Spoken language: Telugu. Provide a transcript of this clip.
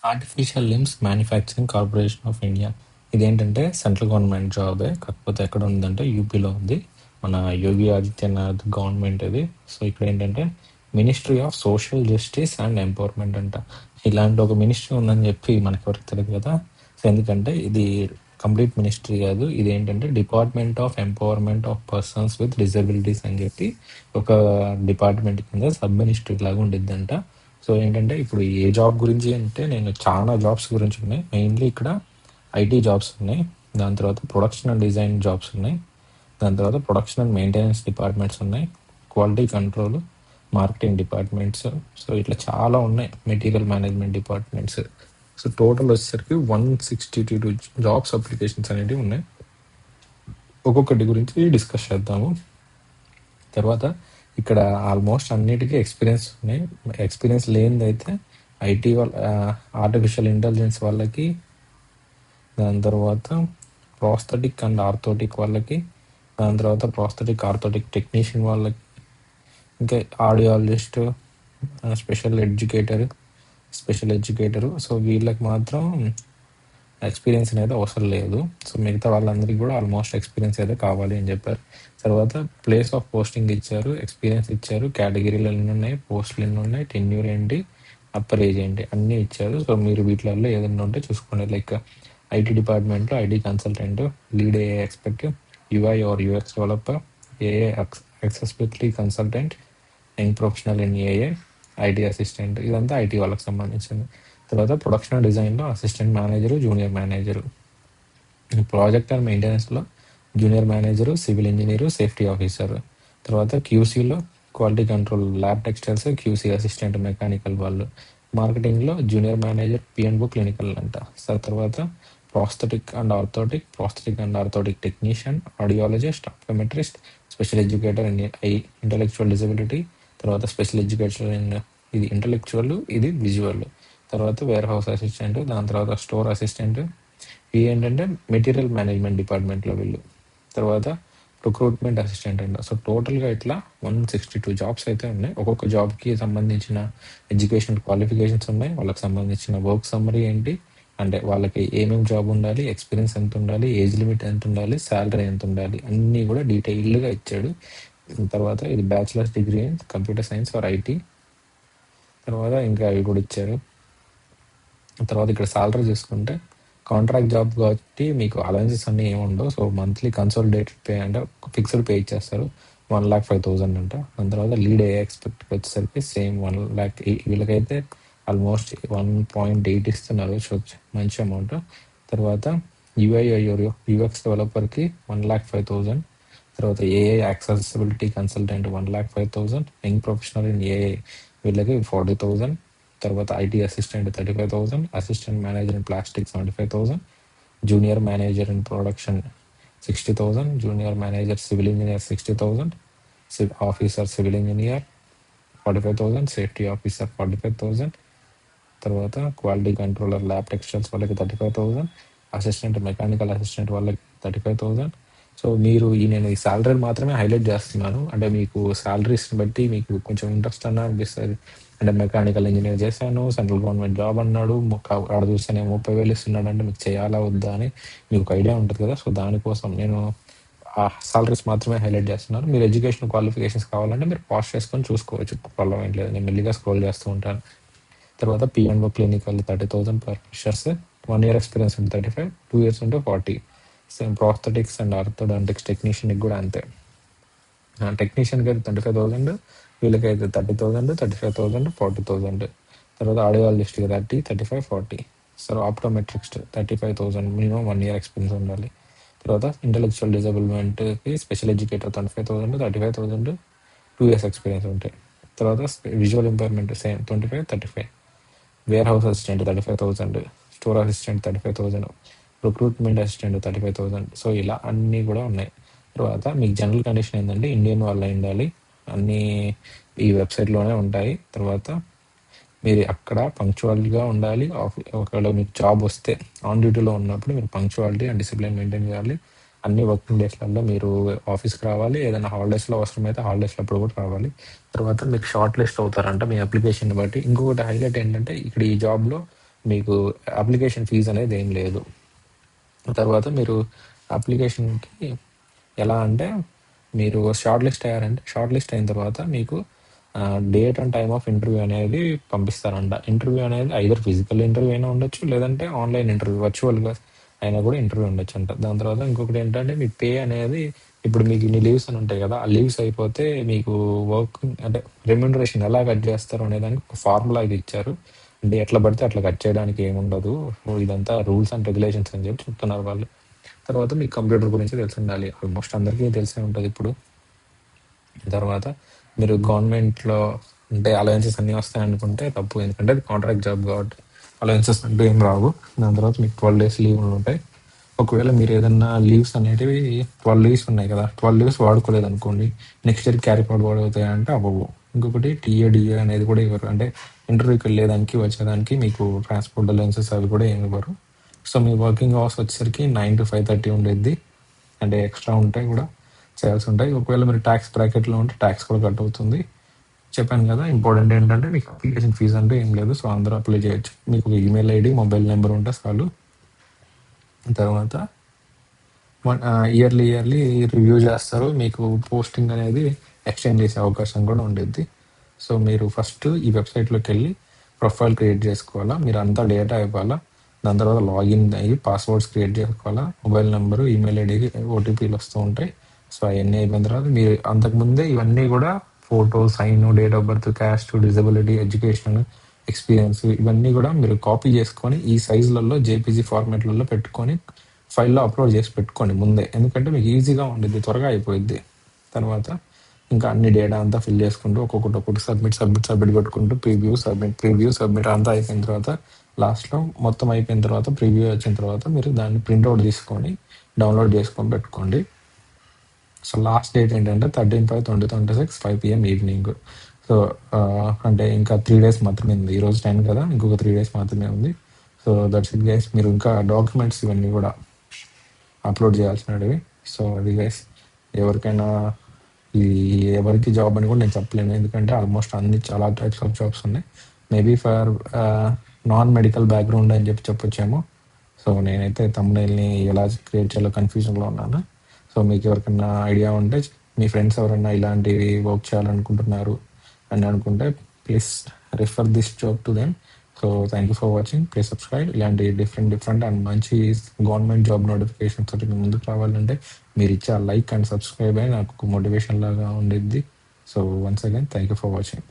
Artificial limbs manufacturing corporation of India. ఇదేంటంటే సెంట్రల్ గవర్నమెంట్ జాబే. కాకపోతే ఎక్కడ ఉందంటే యూపీలో ఉంది. మన యోగి ఆదిత్యనాథ్ గవర్నమెంట్ ఇది. సో ఇక్కడ ఏంటంటే ministry of social justice and empowerment అంట. ఇలాంటి ఒక మినిస్ట్రీ ఉందని చెప్పి మనకి ఎవరికి తెలియదు కదా. సో ఎందుకంటే ఇది కంప్లీట్ మినిస్ట్రీ కాదు, ఇది ఏంటంటే department of empowerment of persons with disabilities అని చెప్పి ఒక డిపార్ట్మెంట్ కింద సబ్ మినిస్ట్రీ లాగా ఉండిద్దంట. సో ఏంటంటే ఇప్పుడు ఏ జాబ్ గురించి అంటే నేను చాలా జాబ్స్ గురించి ఉన్నాయి. మెయిన్లీ ఇక్కడ ఐటీ జాబ్స్ ఉన్నాయి, దాని తర్వాత ప్రొడక్షన్ అండ్ డిజైన్ జాబ్స్ ఉన్నాయి, దాని తర్వాత ప్రొడక్షన్ అండ్ మెయింటెనెన్స్ డిపార్ట్మెంట్స్ ఉన్నాయి, quality control, marketing departments. So ఇట్లా చాలా ఉన్నాయి, material management departments. So total వచ్చేసరికి 162 జాబ్స్ అప్లికేషన్స్ అనేవి ఉన్నాయి. ఒక్కొక్కటి గురించి డిస్కస్ చేద్దాము. తర్వాత ఇక్కడ ఆల్మోస్ట్ అన్నిటికీ ఎక్స్పీరియన్స్ ఉన్నాయి. ఎక్స్పీరియన్స్ లేనిదైతే ఐటీ వాళ్ళ, ఆర్టిఫిషియల్ ఇంటెలిజెన్స్ వాళ్ళకి, దాని తర్వాత ప్రాస్థెటిక్ అండ్ ఆర్థోటిక్ వాళ్ళకి, దాని తర్వాత ప్రాస్థెటిక్ ఆర్థోటిక్ టెక్నీషియన్ వాళ్ళకి, ఇంకా ఆడియాలజిస్ట్, స్పెషల్ ఎడ్యుకేటరు. సో వీళ్ళకి మాత్రం ఎక్స్పీరియన్స్ అనేది అవసరం లేదు. సో మిగతా వాళ్ళందరికీ కూడా ఆల్మోస్ట్ ఎక్స్పీరియన్స్ అయితే కావాలి అని చెప్పారు. తర్వాత ప్లేస్ ఆఫ్ పోస్టింగ్ ఇచ్చారు, ఎక్స్పీరియన్స్ ఇచ్చారు, కేటగిరీలు ఎన్ని ఉన్నాయి, పోస్టులు ఎన్ని ఉన్నాయి, టెన్యూర్ ఏంటి, అప్పర్ ఏజ్ ఏంటి అన్నీ ఇచ్చారు. సో మీరు వీటిలలో ఏదైనా ఉంటే చూసుకోండి. లైక్ ఐటీ డిపార్ట్మెంట్లో IT consultant, lead AA expert, UI or UX developer, AA accessibility consultant, young professional in AA, IT assistant. ఇదంతా ఐటీ వాళ్ళకి సంబంధించింది. తర్వాత ప్రొడక్షన్ డిజైన్లో assistant manager, junior manager. Project and మెయింటెనెన్స్లో junior manager, civil engineer, safety officer. తర్వాత క్యూసీలో quality control, lab textiles, QC assistant mechanical వాళ్ళు. మార్కెటింగ్లో జూనియర్ మేనేజర్, పిఎన్బో క్లినికల్ అంట. తర్వాత prosthetic and orthotic technician, audiologist, optometrist, special educator in intellectual disability. తర్వాత స్పెషల్ ఎడ్యుకేటర్ ఇన్ ఇది ఇంటలెక్చువల్, ఇది విజువల్. తర్వాత వేర్ హౌస్ అసిస్టెంట్, దాని తర్వాత స్టోర్ అసిస్టెంట్. ఇవి ఏంటంటే మెటీరియల్ మేనేజ్మెంట్ డిపార్ట్మెంట్లో వీళ్ళు. తర్వాత రిక్రూట్మెంట్ అసిస్టెంట్ అంట. సో టోటల్గా ఇట్లా 162 జాబ్స్ అయితే ఉన్నాయి. ఒక్కొక్క జాబ్కి సంబంధించిన ఎడ్యుకేషనల్ క్వాలిఫికేషన్స్ ఉన్నాయి, వాళ్ళకి సంబంధించిన వర్క్ సమ్మరీ ఏంటి, అంటే వాళ్ళకి ఏమేమి జాబ్ ఉండాలి, ఎక్స్పీరియన్స్ ఎంత ఉండాలి, ఏజ్ లిమిట్ ఎంత ఉండాలి, శాలరీ ఎంత ఉండాలి, అన్నీ కూడా డీటెయిల్డ్గా ఇచ్చాడు. తర్వాత ఇది bachelors degree in computer science for IT. తర్వాత ఇంకా అవి కూడా ఇచ్చారు. తర్వాత ఇక్కడ సాలరీ చూసుకుంటే కాంట్రాక్ట్ జాబ్ కాబట్టి మీకు అలవెన్సెస్ అన్నీ ఏమి ఉండవు. సో మంత్లీ కన్సాలిడేటెడ్ పే అంటే ఫిక్స్డ్ పే ఇచ్చేస్తారు, 1,05,000 అంట. దాని తర్వాత లీడ్ ఏ ఎక్స్పెక్ట్ వచ్చేసరికి సేమ్ 1,00,000. వీళ్ళకైతే ఆల్మోస్ట్ 1.8 ఇస్తున్నారు, సో మంచి అమౌంట్. తర్వాత యూఎక్స్ డెవలపర్కి 1,05,000. తర్వాత AI accessibility consultant 1,05,000. Young professional in AI వీళ్ళకి 40,000. తర్వాత IT assistant 35,000, assistant manager in plastic 75,000, junior manager in production 60,000, junior manager civil engineer 60,000, officer civil engineer 45,000, safety officer 45,000. తర్వాత క్వాలిటీ కంట్రోలర్ ల్యాబ్ టెక్స్టైల్స్ వాళ్ళకి 35,000, అసిస్టెంట్ మెకానికల్ అసిస్టెంట్ వాళ్ళకి 35,000. సో మీరు నేను ఈ శాలరీని మాత్రమే హైలైట్ చేస్తున్నాను, అంటే మీకు శాలరీస్ని బట్టి మీకు కొంచెం ఇంట్రెస్ట్ అన్న అనిపిస్తుంది. అంటే మెకానికల్ ఇంజనీర్ చేశాను, సెంట్రల్ గవర్నమెంట్ జాబ్ అన్నాడు, ఆడ చూస్తేనే 30,000 ఇస్తున్నాడు, అంటే మీకు చేయాలా వద్దా అని మీకు ఒక ఐడియా ఉంటుంది కదా. సో దానికోసం నేను ఆ సాలరీస్ మాత్రమే హైలైట్ చేస్తున్నాను. మీరు ఎడ్యుకేషన్ క్వాలిఫికేషన్స్ కావాలంటే మీరు పాస్ చేసుకొని చూసుకోవచ్చు, ప్రాబ్లం ఏం లేదు. నేను మెల్లిగా స్క్రోల్ చేస్తూ ఉంటాను. తర్వాత PNO clinical 30,000 per freshers, 1 year experience ఉంటే 35, 2 years ఉంటే 40. సేమ్ ప్రాస్థెటిక్స్ అండ్ ఆర్థోడాంటిక్స్ టెక్నీషియన్కి కూడా అంతే. టెక్నీషియన్కి అయితే 35,000, వీళ్ళకైతే 30,000, 35,000, 40,000. తర్వాత ఆడియాలజిస్ట్కి 30, 35, 40. So optometrics 35,000, minimum 1 year experience ఉండాలి. తర్వాత ఇంటలెక్చువల్ డిజబిలిమెంట్కి స్పెషల్ ఎడ్యుకేటర్ 25,000, 35,000, 2 years ఎక్స్పీరియన్స్ ఉంటాయి. తర్వాత visual impairment same 25, 35. Warehouse assistant 35,000, store assistant 35,000, recruitment assistant 35,000. So ఇలా అన్నీ కూడా ఉన్నాయి. తర్వాత మీకు జనరల్ కండిషన్ ఏంటంటే ఇండియన్ వాళ్ళు ఉండాలి, అన్నీ ఈ వెబ్సైట్లోనే ఉంటాయి. తర్వాత మీరు అక్కడ పంక్చువాలిటీగా ఉండాలి. ఒకవేళ మీకు జాబ్ వస్తే ఆన్ డ్యూటీలో ఉన్నప్పుడు మీరు పంక్చువాలిటీ అండ్ డిసిప్లిన్ మెయింటైన్ చేయాలి. అన్ని వర్కింగ్ డేస్లలో మీరు ఆఫీస్కి రావాలి, ఏదైనా హాలిడేస్లో అవసరమైతే హాలిడేస్లో అప్పుడు కూడా రావాలి. తర్వాత మీకు షార్ట్ లిస్ట్ అవుతారంట మీ అప్లికేషన్ బట్టి. ఇంకొకటి హైలైట్ ఏంటంటే ఇక్కడ ఈ జాబ్లో మీకు అప్లికేషన్ ఫీజ్ అనేది ఏం లేదు. తర్వాత మీరు అప్లికేషన్కి ఎలా అంటే మీరు షార్ట్ లిస్ట్ అయ్యారంటే షార్ట్ లిస్ట్ అయిన తర్వాత మీకు date and time of interview అనేది పంపిస్తారంట. ఇంటర్వ్యూ అనేది ఐదర్ ఫిజికల్ ఇంటర్వ్యూ అయినా ఉండొచ్చు, లేదంటే ఆన్లైన్ ఇంటర్వ్యూ వర్చువల్గా అయినా కూడా ఇంటర్వ్యూ ఉండొచ్చు అంట. దాని తర్వాత ఇంకొకటి ఏంటంటే మీ పే అనేది ఇప్పుడు మీకు ఇన్ని లీవ్స్ అని ఉంటాయి కదా, ఆ లీవ్స్ అయిపోతే మీకు వర్క్ అంటే రెమ్యూనరేషన్ ఎలా కట్ చేస్తారు అనే దానికి ఒక ఫార్ములా ఇది ఇచ్చారు. అంటే ఎట్లా పడితే అట్లా కట్ చేయడానికి ఏముండదు, ఇదంతా రూల్స్ అండ్ రెగ్యులేషన్స్ అని చెప్పి చెప్తున్నారు వాళ్ళు. తర్వాత మీకు కంప్యూటర్ గురించి తెలిసి ఉండాలి, ఆల్మోస్ట్ అందరికీ తెలిసే ఉంటుంది ఇప్పుడు. తర్వాత మీరు గవర్నమెంట్లో అంటే అలవెన్సెస్ అన్నీ వస్తాయి అనుకుంటే తప్పు, ఎందుకంటే అది కాంట్రాక్ట్ జాబ్ కాబట్టి అలవెన్సెస్ అంటూ ఏం రావు. దాని తర్వాత మీకు 12 days లీవ్లు ఉంటాయి. ఒకవేళ మీరు ఏదన్నా లీవ్స్ అనేటివి 12 లీవ్స్ ఉన్నాయి కదా, 12 లీవ్స్ వాడుకోలేదు అనుకోండి, నెక్స్ట్ ఇయర్ క్యారీ ఫార్వర్డ్ అవుతాయి అంటే అవ్వవు. ఇంకొకటి టీఏడిఏ అనేది కూడా ఇవ్వరు, అంటే ఇంటర్వ్యూకి వెళ్ళేదానికి వచ్చేదానికి మీకు ట్రాన్స్పోర్ట్ అలవెన్సెస్ అవి కూడా ఏమి ఇవ్వరు. సో మీ వర్కింగ్ అవర్స్ వచ్చేసరికి 9 to 5:30 ఉండేది, అంటే ఎక్స్ట్రా ఉంటాయి కూడా చేయాల్సి ఉంటాయి. ఒకవేళ మీరు ట్యాక్స్ బ్రాకెట్లో ఉంటే ట్యాక్స్ కూడా కట్ అవుతుంది. చెప్పాను కదా, ఇంపార్టెంట్ ఏంటంటే మీకు అప్లికేషన్ ఫీజు అంటే ఏం లేదు, సో అందరూ అప్లై చేయొచ్చు. మీకు ఒక ఈమెయిల్ ఐడి మొబైల్ నెంబర్ ఉంటే చాలు. తర్వాత ఇయర్లీ రివ్యూ చేస్తారు, మీకు పోస్టింగ్ అనేది ఎక్స్చేంజ్ చేసే అవకాశం కూడా ఉండేది. సో మీరు ఫస్ట్ ఈ వెబ్సైట్లోకి వెళ్ళి ప్రొఫైల్ క్రియేట్ చేసుకోవాలా, మీరు అంతా డేటా ఇవ్వాలా, దాని తర్వాత లాగిన్ అయ్యి పాస్వర్డ్స్ క్రియేట్ చేసుకోవాలా, మొబైల్ నెంబరు ఈమెయిల్ ఐడికి ఓటీపీలు వస్తూ ఉంటాయి. సో అవన్నీ అయిపోయిన తర్వాత మీరు అంతకుముందే ఇవన్నీ కూడా photo, sign, date of birth, caste, disability, education, experience, ఇవన్నీ కూడా మీరు కాపీ చేసుకొని ఈ సైజులలో జేపీజీ ఫార్మాట్లలో పెట్టుకొని ఫైల్లో అప్లోడ్ చేసి పెట్టుకోండి ముందే, ఎందుకంటే మీకు ఈజీగా ఉండిద్ది, త్వరగా అయిపోయింది. తర్వాత ఇంకా అన్ని డేటా అంతా ఫిల్ చేసుకుంటూ ఒక్కొక్కటి సబ్మిట్ కొట్టుకుంటూ ప్రివ్యూ సబ్మిట్ అంతా అయిపోయిన తర్వాత లాస్ట్లో మొత్తం అయిపోయిన తర్వాత ప్రివ్యూ వచ్చిన తర్వాత మీరు దాన్ని ప్రింట్అవుట్ తీసుకొని డౌన్లోడ్ చేసుకొని పెట్టుకోండి. సో లాస్ట్ డేట్ ఏంటంటే 13/5/2026 5 PM ఈవినింగ్. సో అంటే ఇంకా 3 days మాత్రమే ఉంది. ఈరోజు 10 కదా, ఇంకొక 3 days మాత్రమే ఉంది. So that's it guys. మీరు ఇంకా డాక్యుమెంట్స్ ఇవన్నీ కూడా అప్లోడ్ చేయాల్సినవి. సో అది గైస్, ఎవరికైనా ఎవరికి జాబ్ అని కూడా నేను చెప్పలేను, ఎందుకంటే ఆల్మోస్ట్ అన్ని చాలా టైప్స్ ఆఫ్ జాబ్స్ ఉన్నాయి. Maybe for non medical background అని చెప్పి చెప్పొచ్చేమో. సో నేనైతే తమ్ముడైల్ని ఎలా క్రియేట్ చేయాలో కన్ఫ్యూజన్లో ఉన్నాను. సో మీకు ఎవరికైనా ఐడియా ఉంటే, మీ ఫ్రెండ్స్ ఎవరైనా ఇలాంటివి వర్క్ చేయాలనుకుంటున్నారు అని అనుకుంటే please refer this job to them. So thank you for watching. Please subscribe. ఇలాంటి డిఫరెంట్ అండ్ మంచి గవర్నమెంట్ జాబ్ నోటిఫికేషన్స్ తోటి మీ ముందుకు రావాలంటే మీరు ఇచ్చే లైక్ అండ్ సబ్స్క్రైబ్ అయి నాకు ఒక మోటివేషన్ లాగా ఉండిద్ది. So once again thank you for watching.